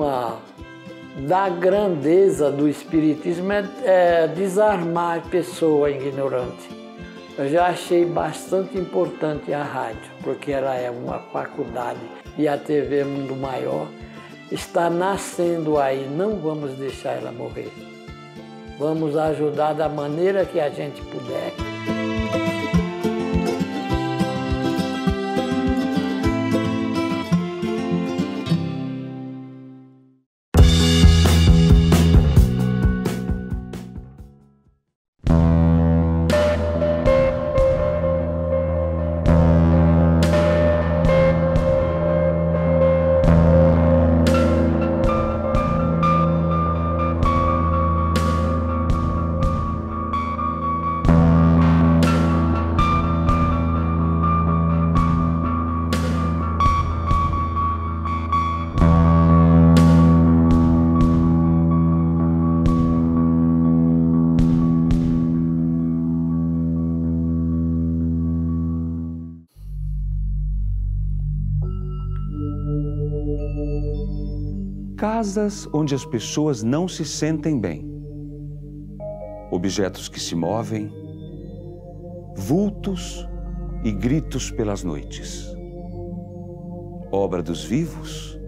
uma da grandeza do Espiritismo é desarmar a pessoa ignorante. Eu já achei bastante importante a rádio, porque ela é uma faculdade, e a TV Mundo Maior está nascendo aí. Não vamos deixar ela morrer. Vamos ajudar da maneira que a gente puder. Casas onde as pessoas não se sentem bem. Objetos que se movem, vultos e gritos pelas noites. Obra dos vivos?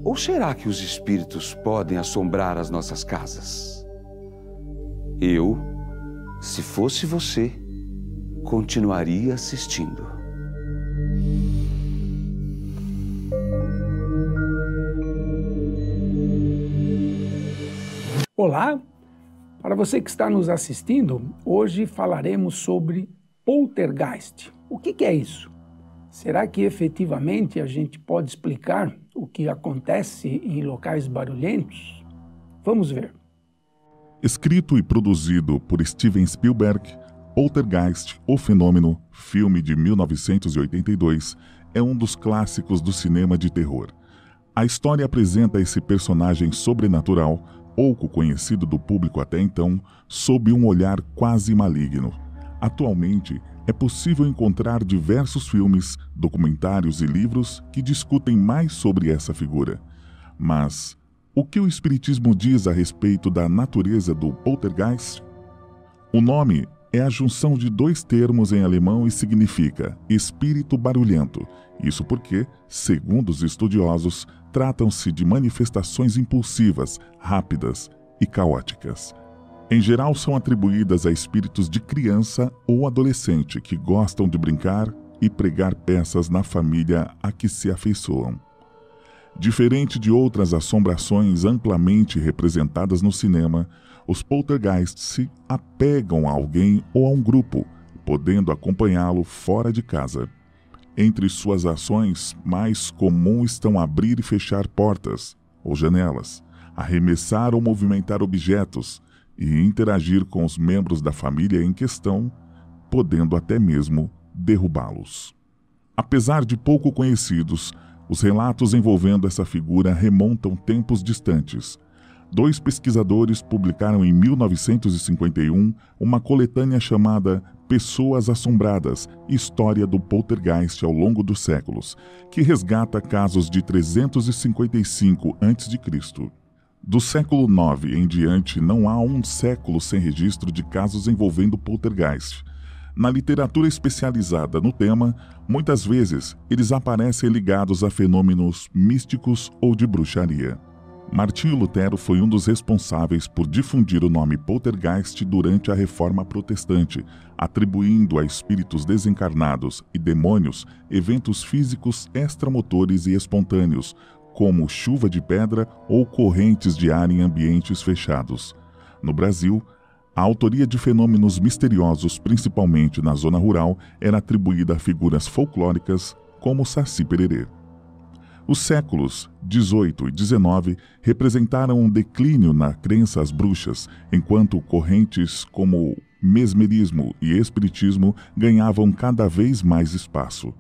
Ou será que os espíritos podem assombrar as nossas casas? Eu, se fosse você, continuaria assistindo. Olá, para você que está nos assistindo, hoje falaremos sobre poltergeist. O que é isso? Será que efetivamente a gente pode explicar o que acontece em locais barulhentos? Vamos ver. Escrito e produzido por Steven Spielberg, Poltergeist, O Fenômeno, filme de 1982, é um dos clássicos do cinema de terror. A história apresenta esse personagem sobrenatural, pouco conhecido do público até então, sob um olhar quase maligno. Atualmente, é possível encontrar diversos filmes, documentários e livros que discutem mais sobre essa figura. Mas o que o Espiritismo diz a respeito da natureza do poltergeist? O nome é a junção de dois termos em alemão e significa espírito barulhento. Isso porque, segundo os estudiosos, tratam-se de manifestações impulsivas, rápidas e caóticas. Em geral, são atribuídas a espíritos de criança ou adolescente que gostam de brincar e pregar peças na família a que se afeiçoam. Diferente de outras assombrações amplamente representadas no cinema, os poltergeists se apegam a alguém ou a um grupo, podendo acompanhá-lo fora de casa. Entre suas ações, mais comum estão abrir e fechar portas ou janelas, arremessar ou movimentar objetos e interagir com os membros da família em questão, podendo até mesmo derrubá-los. Apesar de pouco conhecidos, os relatos envolvendo essa figura remontam tempos distantes. Dois pesquisadores publicaram em 1951 uma coletânea chamada Pessoas Assombradas, História do Poltergeist ao longo dos séculos, que resgata casos de 355 a.C. Do século IX em diante, não há um século sem registro de casos envolvendo poltergeist. Na literatura especializada no tema, muitas vezes eles aparecem ligados a fenômenos místicos ou de bruxaria. Martinho Lutero foi um dos responsáveis por difundir o nome poltergeist durante a Reforma Protestante, atribuindo a espíritos desencarnados e demônios eventos físicos extramotores e espontâneos, como chuva de pedra ou correntes de ar em ambientes fechados. No Brasil, a autoria de fenômenos misteriosos, principalmente na zona rural, era atribuída a figuras folclóricas como Saci Pererê. Os séculos XVIII e XIX representaram um declínio na crença às bruxas, enquanto correntes como mesmerismo e espiritismo ganhavam cada vez mais espaço.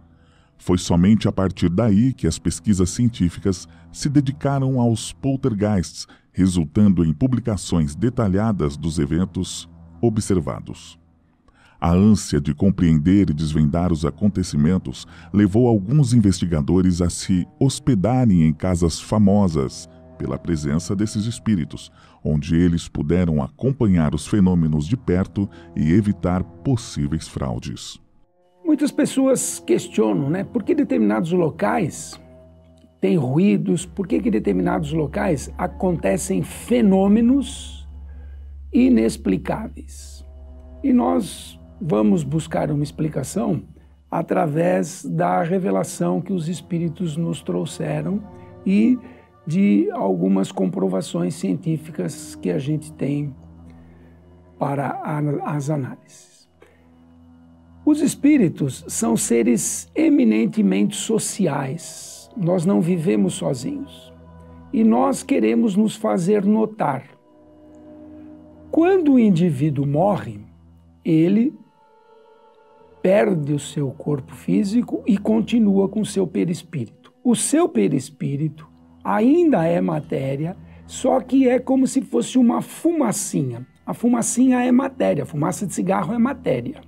Foi somente a partir daí que as pesquisas científicas se dedicaram aos poltergeists, resultando em publicações detalhadas dos eventos observados. A ânsia de compreender e desvendar os acontecimentos levou alguns investigadores a se hospedarem em casas famosas pela presença desses espíritos, onde eles puderam acompanhar os fenômenos de perto e evitar possíveis fraudes. Muitas pessoas questionam, por que determinados locais têm ruídos, por que determinados locais acontecem fenômenos inexplicáveis. E nós vamos buscar uma explicação através da revelação que os espíritos nos trouxeram e de algumas comprovações científicas que a gente tem para as análises. Os espíritos são seres eminentemente sociais. Nós não vivemos sozinhos. E nós queremos nos fazer notar. Quando o indivíduo morre, ele perde o seu corpo físico e continua com o seu perispírito. O seu perispírito ainda é matéria, só que é como se fosse uma fumacinha. A fumacinha é matéria, a fumaça de cigarro é matéria,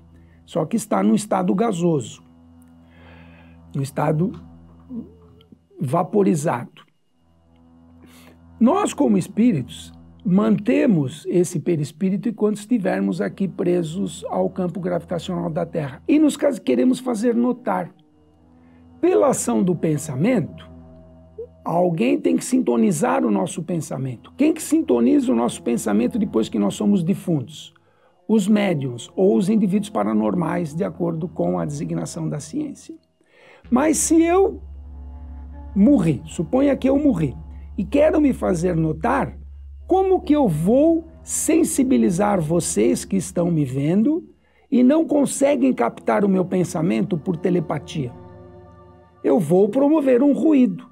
só que está no estado gasoso, no estado vaporizado. Nós, como espíritos, mantemos esse perispírito enquanto estivermos aqui presos ao campo gravitacional da Terra. E nos queremos fazer notar. Pela ação do pensamento, alguém tem que sintonizar o nosso pensamento. Quem que sintoniza o nosso pensamento depois que nós somos defuntos? Os médiuns ou os indivíduos paranormais, de acordo com a designação da ciência. Mas se eu morri, suponha que eu morri, e quero me fazer notar, como que eu vou sensibilizar vocês que estão me vendo e não conseguem captar o meu pensamento por telepatia? Eu vou promover um ruído.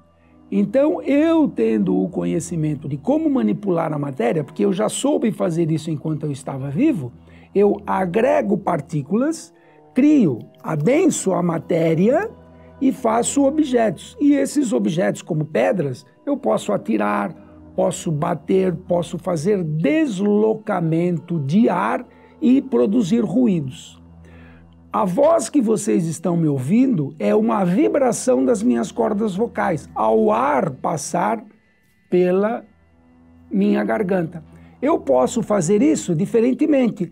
Então, eu tendo o conhecimento de como manipular a matéria, porque eu já soube fazer isso enquanto eu estava vivo, eu agrego partículas, crio, adenso a matéria e faço objetos. E esses objetos, como pedras, eu posso atirar, posso bater, posso fazer deslocamento de ar e produzir ruídos. A voz que vocês estão me ouvindo é uma vibração das minhas cordas vocais, ao ar passar pela minha garganta. Eu posso fazer isso diferentemente.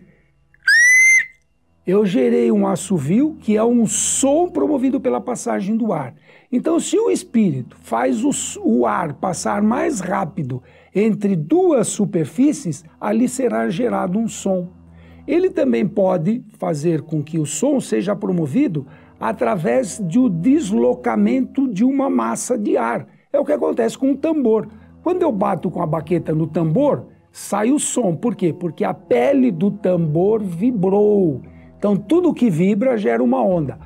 Eu gerei um assovio, que é um som promovido pela passagem do ar. Então, se o espírito faz o ar passar mais rápido entre duas superfícies, ali será gerado um som. Ele também pode fazer com que o som seja promovido através do deslocamento de uma massa de ar. É o que acontece com um tambor. Quando eu bato com a baqueta no tambor, sai o som. Por quê? Porque a pele do tambor vibrou. Então, tudo que vibra gera uma onda.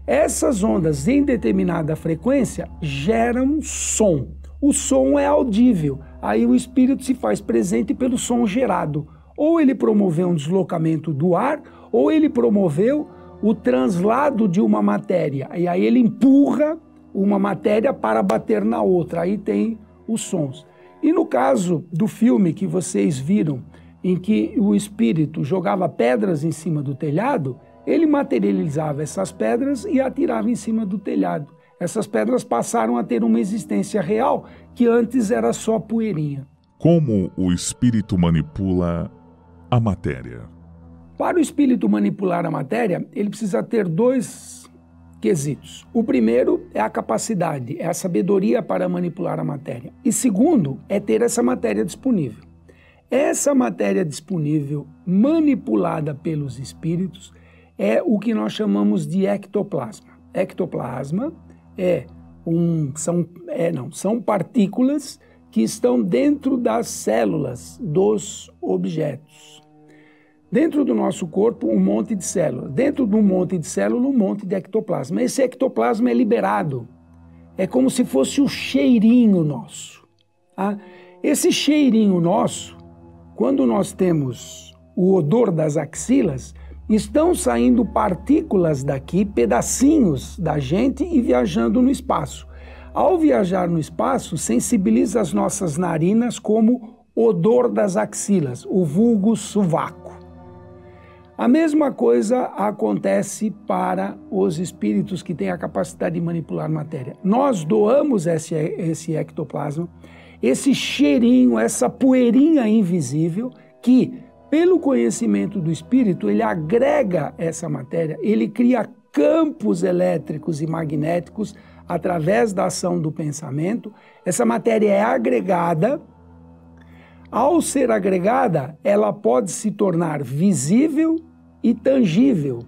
Essas ondas em determinada frequência geram som. O som é audível. Aí o espírito se faz presente pelo som gerado. Ou ele promoveu um deslocamento do ar, ou ele promoveu o translado de uma matéria. E aí ele empurra uma matéria para bater na outra. Aí tem os sons. E no caso do filme que vocês viram, em que o espírito jogava pedras em cima do telhado, ele materializava essas pedras e atirava em cima do telhado. Essas pedras passaram a ter uma existência real, que antes era só poeirinha. Como o espírito manipula a matéria? Para o espírito manipular a matéria, ele precisa ter dois quesitos. O primeiro é a capacidade, é a sabedoria para manipular a matéria. E segundo, é ter essa matéria disponível. Essa matéria disponível, manipulada pelos espíritos, é o que nós chamamos de ectoplasma. Ectoplasma são partículas que estão dentro das células dos objetos. Dentro do nosso corpo, um monte de células. Dentro de um monte de células, um monte de ectoplasma. Esse ectoplasma é liberado. É como se fosse o cheirinho nosso. Tá? Esse cheirinho nosso, quando nós temos o odor das axilas, estão saindo partículas daqui, pedacinhos da gente e viajando no espaço. Ao viajar no espaço, sensibiliza as nossas narinas como odor das axilas, o vulgo sovaco. A mesma coisa acontece para os espíritos que têm a capacidade de manipular matéria. Nós doamos esse ectoplasma, esse cheirinho, essa poeirinha invisível que, pelo conhecimento do espírito, ele agrega essa matéria, ele cria campos elétricos e magnéticos através da ação do pensamento. Essa matéria é agregada. Ao ser agregada, ela pode se tornar visível e tangível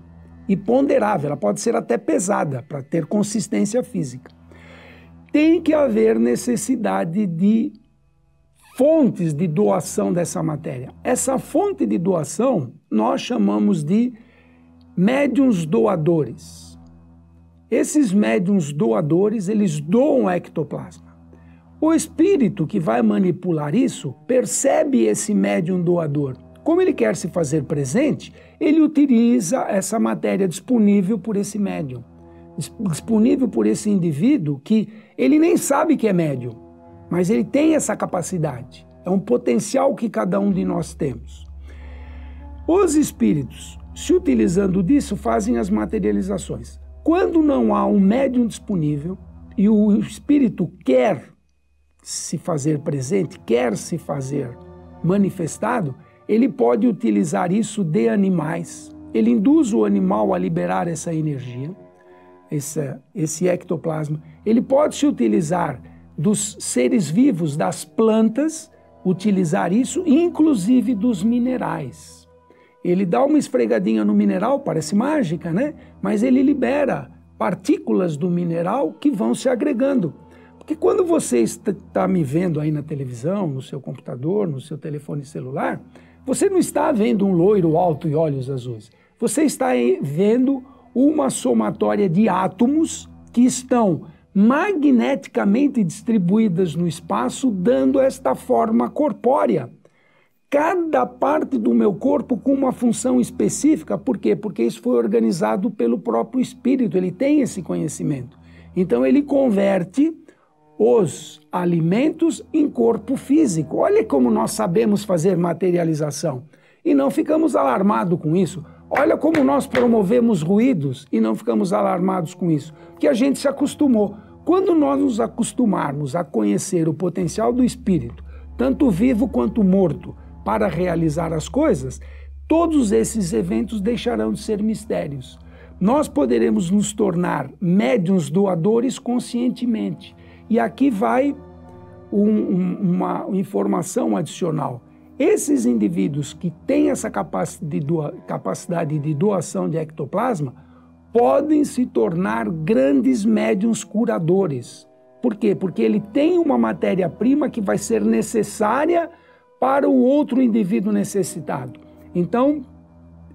e ponderável. Ela pode ser até pesada para ter consistência física. Tem que haver necessidade de fontes de doação dessa matéria. Essa fonte de doação nós chamamos de médiuns doadores. Esses médiuns doadores, eles doam ectoplasma. O espírito que vai manipular isso percebe esse médium doador. Como ele quer se fazer presente, ele utiliza essa matéria disponível por esse médium, disponível por esse indivíduo que ele nem sabe que é médium, mas ele tem essa capacidade. É um potencial que cada um de nós temos. Os espíritos, se utilizando disso, fazem as materializações. Quando não há um médium disponível e o espírito quer se fazer presente, quer se fazer manifestado, ele pode utilizar isso de animais. Ele induz o animal a liberar essa energia, esse ectoplasma. Ele pode se utilizar dos seres vivos, das plantas, utilizar isso, inclusive dos minerais. Ele dá uma esfregadinha no mineral, parece mágica, né? Mas ele libera partículas do mineral que vão se agregando. Porque quando você está me vendo aí na televisão, no seu computador, no seu telefone celular, você não está vendo um loiro alto e olhos azuis. Você está vendo uma somatória de átomos que estão magneticamente distribuídas no espaço, dando esta forma corpórea. Cada parte do meu corpo com uma função específica. Por quê? Porque isso foi organizado pelo próprio espírito, ele tem esse conhecimento. Então ele converte os alimentos em corpo físico. Olha como nós sabemos fazer materialização e não ficamos alarmados com isso. Olha como nós promovemos ruídos e não ficamos alarmados com isso, porque a gente se acostumou. Quando nós nos acostumarmos a conhecer o potencial do espírito, tanto vivo quanto morto, para realizar as coisas, todos esses eventos deixarão de ser mistérios. Nós poderemos nos tornar médiuns doadores conscientemente. E aqui vai uma informação adicional. Esses indivíduos que têm essa capacidade de doação de ectoplasma podem se tornar grandes médiuns curadores. Por quê? Porque ele tem uma matéria-prima que vai ser necessária para o outro indivíduo necessitado. Então,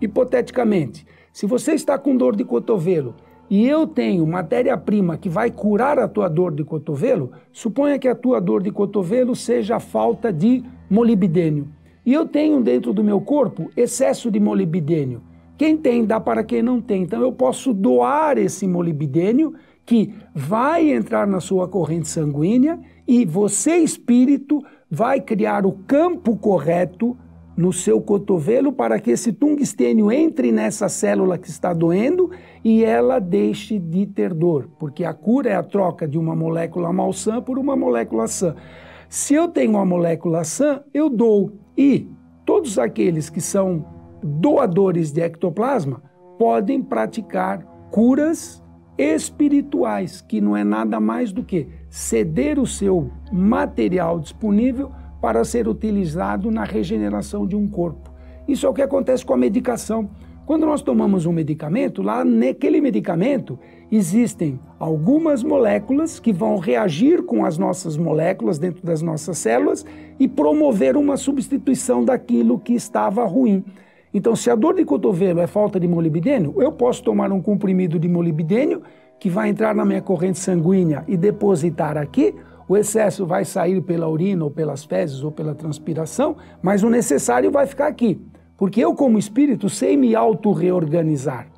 hipoteticamente, se você está com dor de cotovelo e eu tenho matéria-prima que vai curar a tua dor de cotovelo, suponha que a tua dor de cotovelo seja a falta de molibdênio. E eu tenho dentro do meu corpo excesso de molibdênio. Quem tem dá para quem não tem. Então eu posso doar esse molibdênio que vai entrar na sua corrente sanguínea e você, espírito, vai criar o campo correto no seu cotovelo para que esse tungstênio entre nessa célula que está doendo e ela deixe de ter dor, porque a cura é a troca de uma molécula malsã por uma molécula sã. Se eu tenho uma molécula sã, eu dou. E todos aqueles que são doadores de ectoplasma podem praticar curas espirituais, que não é nada mais do que ceder o seu material disponível para ser utilizado na regeneração de um corpo. Isso é o que acontece com a medicação. Quando nós tomamos um medicamento, lá naquele medicamento existem algumas moléculas que vão reagir com as nossas moléculas dentro das nossas células e promover uma substituição daquilo que estava ruim. Então, se a dor de cotovelo é falta de molibdênio, eu posso tomar um comprimido de molibdênio que vai entrar na minha corrente sanguínea e depositar aqui. O excesso vai sair pela urina ou pelas fezes ou pela transpiração, mas o necessário vai ficar aqui. Porque eu, como espírito, sei me auto-reorganizar.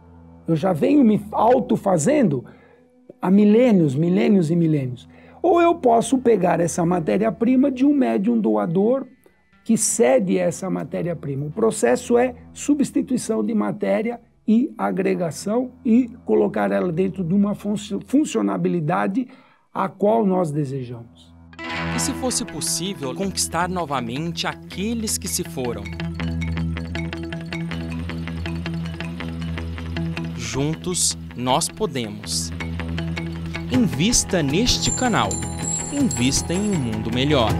Eu já venho me auto-fazendo há milênios, milênios e milênios. Ou eu posso pegar essa matéria-prima de um médium doador que cede essa matéria-prima. O processo é substituição de matéria e agregação e colocar ela dentro de uma funcionalidade a qual nós desejamos. E se fosse possível conquistar novamente aqueles que se foram? Juntos nós podemos. Invista neste canal. Invista em um mundo melhor.